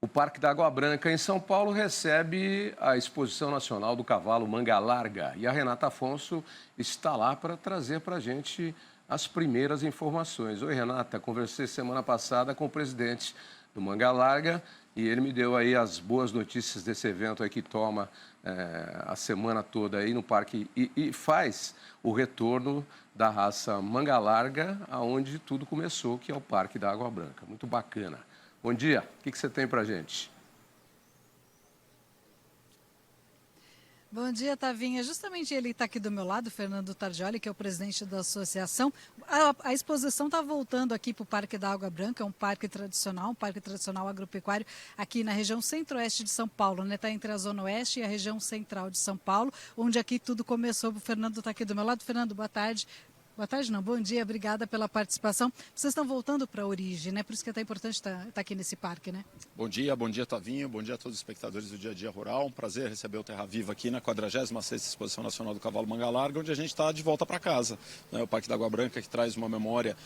O Parque da Água Branca, em São Paulo, recebe a Exposição Nacional do Cavalo Manga Larga. E a Renata Afonso está lá para trazer para a gente as primeiras informações. Oi, Renata. Conversei semana passada com o presidente do Manga Larga e ele me deu aí as boas notícias desse evento aí que toma a semana toda aí no parque e faz o retorno da raça Manga Larga, aonde tudo começou, que é o Parque da Água Branca. Muito bacana. Bom dia, o que você tem para a gente? Bom dia, Tavinha. Justamente ele está aqui do meu lado, Fernando Tardioli, que é o presidente da associação. A exposição está voltando aqui para o Parque da Água Branca, é um parque tradicional agropecuário aqui na região centro-oeste de São Paulo, né? Está entre a zona oeste e a região central de São Paulo, onde aqui tudo começou. O Fernando está aqui do meu lado. Fernando, boa tarde. Boa tarde, não. Bom dia, obrigada pela participação. Vocês estão voltando para a origem, né? Por isso que é tão importante estar aqui nesse parque, né? Bom dia, Tavinho. Bom dia a todos os espectadores do Dia a Dia Rural. Um prazer receber o Terra Viva aqui na 46ª Exposição Nacional do Cavalo Manga Larga, onde a gente está de volta para casa. Né? O Parque da Água Branca, que traz uma memória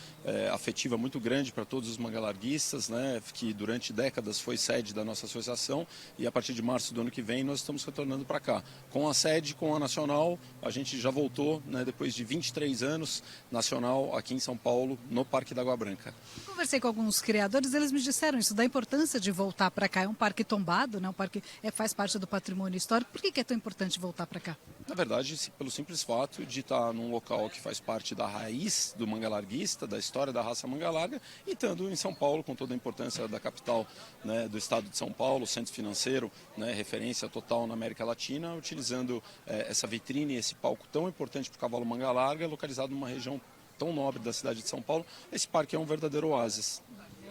afetiva muito grande para todos os mangalarguistas, né? Que durante décadas foi sede da nossa associação, e a partir de março do ano que vem nós estamos retornando para cá. Com a sede, com a Nacional, a gente já voltou, né, depois de 23 anos, nacional aqui em São Paulo, no Parque da Água Branca. Conversei com alguns criadores, eles me disseram isso, da importância de voltar para cá. É um parque tombado, né? Um parque faz parte do patrimônio histórico. Por que é tão importante voltar para cá? Na verdade, pelo simples fato de estar num local que faz parte da raiz do manga larguista, da história da raça manga larga, e estando em São Paulo, com toda a importância da capital, né, do estado de São Paulo, centro financeiro, né, referência total na América Latina, utilizando essa vitrine, esse palco tão importante para o cavalo manga larga, localizado numa região tão nobre da cidade de São Paulo. Esse parque é um verdadeiro oásis.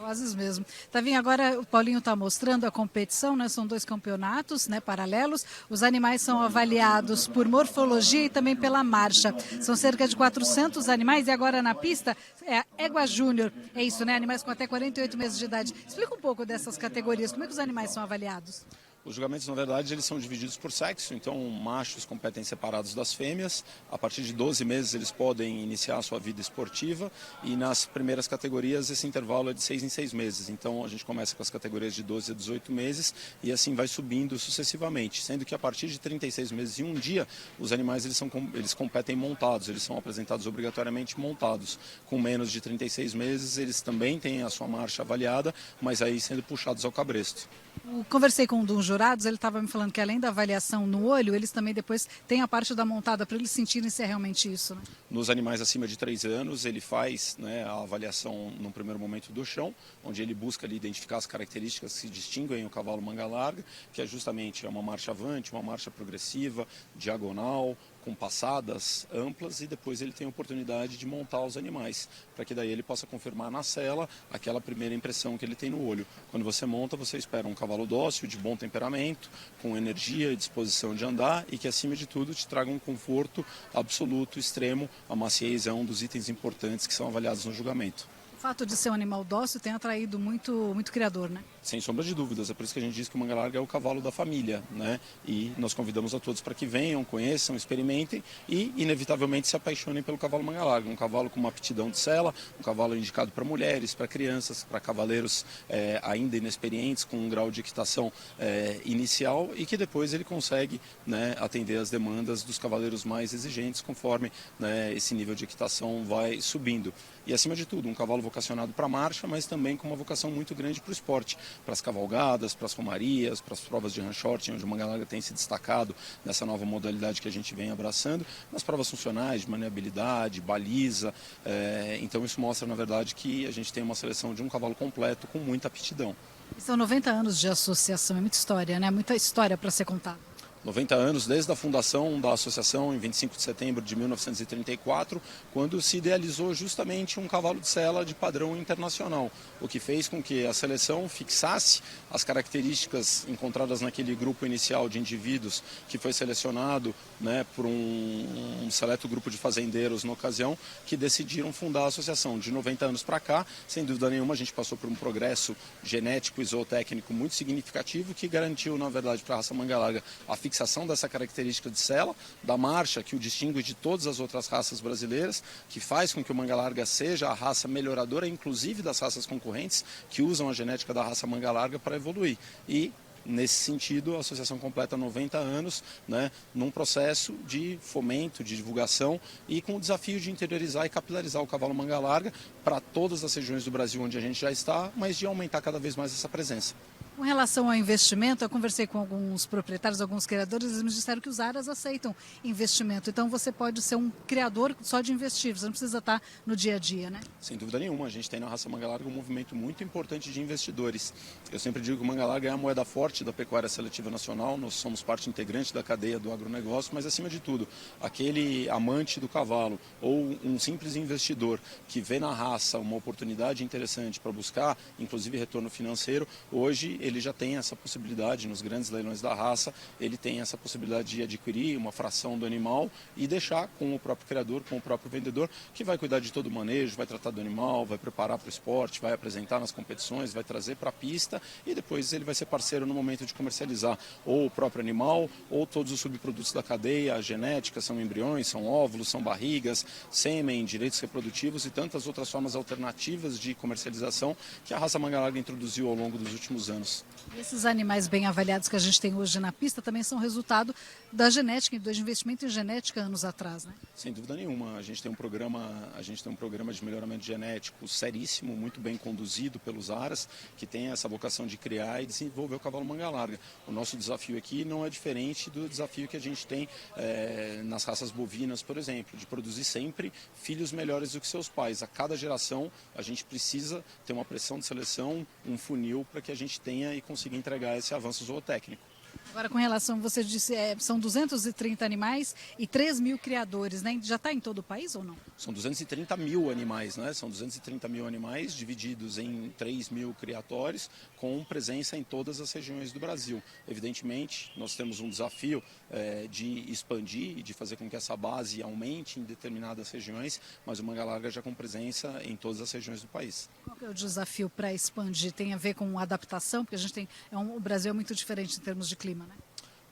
Oásis mesmo. Tavinha, agora o Paulinho está mostrando a competição, né? São dois campeonatos, né, paralelos. Os animais são avaliados por morfologia e também pela marcha. São cerca de 400 animais e agora na pista é a Égua Júnior. É isso, né? Animais com até 48 meses de idade. Explica um pouco dessas categorias. Como é que os animais são avaliados? Os julgamentos, na verdade, eles são divididos por sexo, então machos competem separados das fêmeas. A partir de 12 meses eles podem iniciar a sua vida esportiva, e nas primeiras categorias esse intervalo é de 6 em 6 meses. Então a gente começa com as categorias de 12 a 18 meses e assim vai subindo sucessivamente, sendo que a partir de 36 meses e um dia os animais eles competem montados, eles são apresentados obrigatoriamente montados. Com menos de 36 meses eles também têm a sua marcha avaliada, mas aí sendo puxados ao cabresto. Conversei com um dos jurados, ele estava me falando que além da avaliação no olho, eles também depois têm a parte da montada para eles sentirem se é realmente isso, né? Nos animais acima de 3 anos, ele faz, né, a avaliação no primeiro momento do chão, onde ele busca ali identificar as características que distinguem o cavalo manga larga, que é justamente uma marcha avante, uma marcha progressiva, diagonal, com passadas amplas, e depois ele tem a oportunidade de montar os animais, para que daí ele possa confirmar na cela aquela primeira impressão que ele tem no olho. Quando você monta, você espera um cavalo dócil, de bom temperamento, com energia e disposição de andar, e que acima de tudo te traga um conforto absoluto, extremo. A maciez é um dos itens importantes que são avaliados no julgamento. O fato de ser um animal dócil tem atraído muito criador, né? Sem sombra de dúvidas, é por isso que a gente diz que o manga larga é o cavalo da família, né? E nós convidamos a todos para que venham, conheçam, experimentem e, inevitavelmente, se apaixonem pelo cavalo manga larga. Um cavalo com uma aptidão de sela, um cavalo indicado para mulheres, para crianças, para cavaleiros ainda inexperientes, com um grau de equitação inicial, e que depois ele consegue, né, atender às demandas dos cavaleiros mais exigentes, conforme, né, esse nível de equitação vai subindo. E, acima de tudo, um cavalo vocacionado para a marcha, mas também com uma vocação muito grande para o esporte, para as cavalgadas, para as romarias, para as provas de ranchote, onde o manga larga tem se destacado nessa nova modalidade que a gente vem abraçando, nas provas funcionais, de maniabilidade, baliza. Então isso mostra, na verdade, que a gente tem uma seleção de um cavalo completo com muita aptidão. São 90 anos de associação, é muita história, né? Muita história para ser contada. 90 anos desde a fundação da associação em 25 de setembro de 1934, quando se idealizou justamente um cavalo de sela de padrão internacional, o que fez com que a seleção fixasse as características encontradas naquele grupo inicial de indivíduos que foi selecionado, né, por um seleto grupo de fazendeiros na ocasião, que decidiram fundar a associação. De 90 anos para cá, sem dúvida nenhuma, a gente passou por um progresso genético e zootécnico muito significativo, que garantiu, na verdade, para a raça manga larga a fixação dessa característica de sela, da marcha que o distingue de todas as outras raças brasileiras, que faz com que o manga larga seja a raça melhoradora, inclusive das raças concorrentes, que usam a genética da raça manga larga para evoluir. E nesse sentido, a associação completa 90 anos, né, num processo de fomento, de divulgação e com o desafio de interiorizar e capilarizar o cavalo manga larga para todas as regiões do Brasil onde a gente já está, mas de aumentar cada vez mais essa presença. Com relação ao investimento, eu conversei com alguns proprietários, alguns criadores, eles me disseram que os aras aceitam investimento. Então você pode ser um criador só de investir, você não precisa estar no dia a dia, né? Sem dúvida nenhuma, a gente tem na raça manga larga um movimento muito importante de investidores. Eu sempre digo que o manga larga é a moeda forte da pecuária seletiva nacional, nós somos parte integrante da cadeia do agronegócio, mas acima de tudo, aquele amante do cavalo ou um simples investidor que vê na raça uma oportunidade interessante para buscar, inclusive retorno financeiro, hoje ele já tem essa possibilidade, nos grandes leilões da raça, ele tem essa possibilidade de adquirir uma fração do animal e deixar com o próprio criador, com o próprio vendedor, que vai cuidar de todo o manejo, vai tratar do animal, vai preparar para o esporte, vai apresentar nas competições, vai trazer para a pista e depois ele vai ser parceiro no momento de comercializar ou o próprio animal ou todos os subprodutos da cadeia, a genética, são embriões, são óvulos, são barrigas, sêmen, direitos reprodutivos e tantas outras formas alternativas de comercialização que a raça manga larga introduziu ao longo dos últimos anos. E esses animais bem avaliados que a gente tem hoje na pista também são resultado da genética e do investimento em genética anos atrás, né? Sem dúvida nenhuma, a gente tem um programa de melhoramento genético seríssimo, muito bem conduzido pelos aras, que tem essa vocação de criar e desenvolver o cavalo manga larga. O nosso desafio aqui não é diferente do desafio que a gente tem nas raças bovinas, por exemplo, de produzir sempre filhos melhores do que seus pais. A cada geração a gente precisa ter uma pressão de seleção, um funil para que a gente tenha e consiga entregar esse avanço zootécnico. Agora, com relação, você disse, são 230 animais e 3 mil criadores, né? Já está em todo o país ou não? São 230 mil animais, né? São 230 mil animais divididos em 3 mil criatórios, com presença em todas as regiões do Brasil. Evidentemente, nós temos um desafio de expandir e de fazer com que essa base aumente em determinadas regiões, mas o manga larga já com presença em todas as regiões do país. Qual que é o desafio para expandir? Tem a ver com adaptação? Porque a gente tem, o Brasil é muito diferente em termos de clima, né?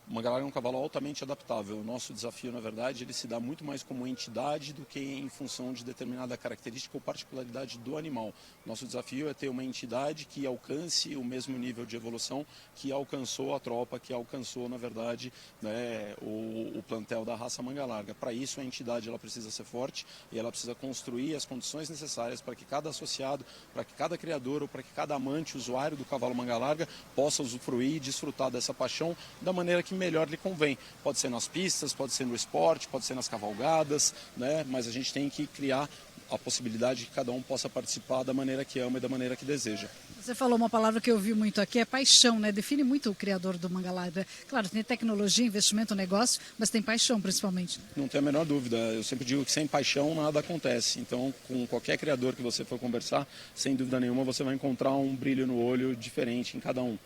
O manga larga é um cavalo altamente adaptável. O nosso desafio, na verdade, ele se dá muito mais como entidade do que em função de determinada característica ou particularidade do animal. Nosso desafio é ter uma entidade que alcance o mesmo nível de evolução que alcançou a tropa, que alcançou, na verdade, né, o plantel da raça manga larga. Para isso, a entidade ela precisa ser forte e ela precisa construir as condições necessárias para que cada associado, para que cada criador ou para que cada amante, usuário do cavalo manga larga possa usufruir e desfrutar dessa paixão da maneira que melhor lhe convém. Pode ser nas pistas, pode ser no esporte, pode ser nas cavalgadas, né? Mas a gente tem que criar a possibilidade de que cada um possa participar da maneira que ama e da maneira que deseja. Você falou uma palavra que eu ouvi muito aqui, é paixão, né? Define muito o criador do manga larga. Claro, tem tecnologia, investimento, negócio, mas tem paixão principalmente. Não tem a menor dúvida. Eu sempre digo que sem paixão nada acontece. Então, com qualquer criador que você for conversar, sem dúvida nenhuma, você vai encontrar um brilho no olho diferente em cada um.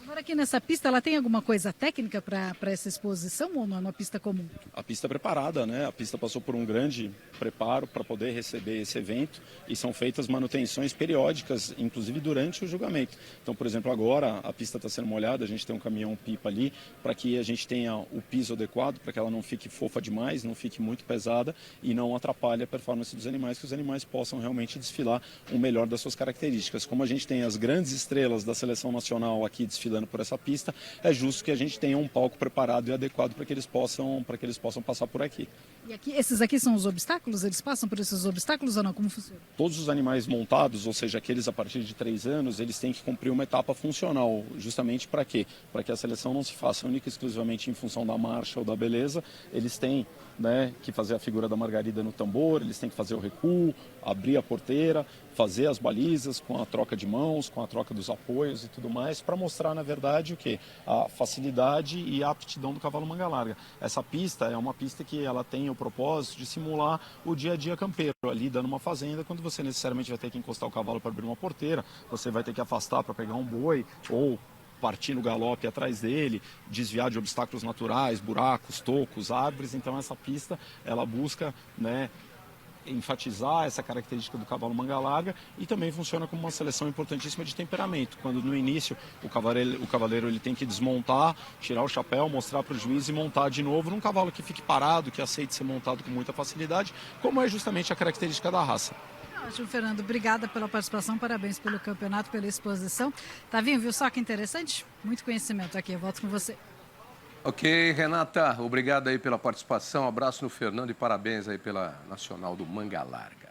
Agora aqui nessa pista, ela tem alguma coisa técnica para essa exposição ou não é uma pista comum? A pista é preparada, né? A pista passou por um grande preparo para poder receber esse evento e são feitas manutenções periódicas, inclusive durante o julgamento. Então, por exemplo, agora a pista está sendo molhada, a gente tem um caminhão-pipa ali para que a gente tenha o piso adequado, para que ela não fique fofa demais, não fique muito pesada e não atrapalhe a performance dos animais, que os animais possam realmente desfilar o melhor das suas características. Como a gente tem as grandes estrelas da seleção nacional aqui desfilando por essa pista, é justo que a gente tenha um palco preparado e adequado para que eles possam passar por aqui. E aqui, esses aqui são os obstáculos? Eles passam por esses obstáculos ou não? Como funciona? Todos os animais montados, ou seja, aqueles a partir de 3 anos, eles têm que cumprir uma etapa funcional. Justamente para quê? Para que a seleção não se faça única e exclusivamente em função da marcha ou da beleza. Eles têm, né, que fazer a figura da margarida no tambor, eles têm que fazer o recuo, abrir a porteira, fazer as balizas com a troca de mãos, com a troca dos apoios e tudo mais, para mostrar, na verdade, o quê? A facilidade e a aptidão do cavalo manga larga. Essa pista é uma pista que ela tem o propósito de simular o dia a dia campeiro, ali dando uma fazenda, quando você necessariamente vai ter que encostar o cavalo para abrir uma porteira, você vai ter que afastar para pegar um boi, ou partir no galope atrás dele, desviar de obstáculos naturais, buracos, tocos, árvores. Então essa pista ela busca, né, enfatizar essa característica do cavalo manga larga e também funciona como uma seleção importantíssima de temperamento, quando no início o cavaleiro ele tem que desmontar, tirar o chapéu, mostrar para o juiz e montar de novo num cavalo que fique parado, que aceite ser montado com muita facilidade, como é justamente a característica da raça. Ótimo, Fernando. Obrigada pela participação, parabéns pelo campeonato, pela exposição. Tavinho, viu só que interessante? Muito conhecimento aqui, eu volto com você. Ok, Renata, obrigado aí pela participação, abraço no Fernando e parabéns aí pela Nacional do Manga Larga.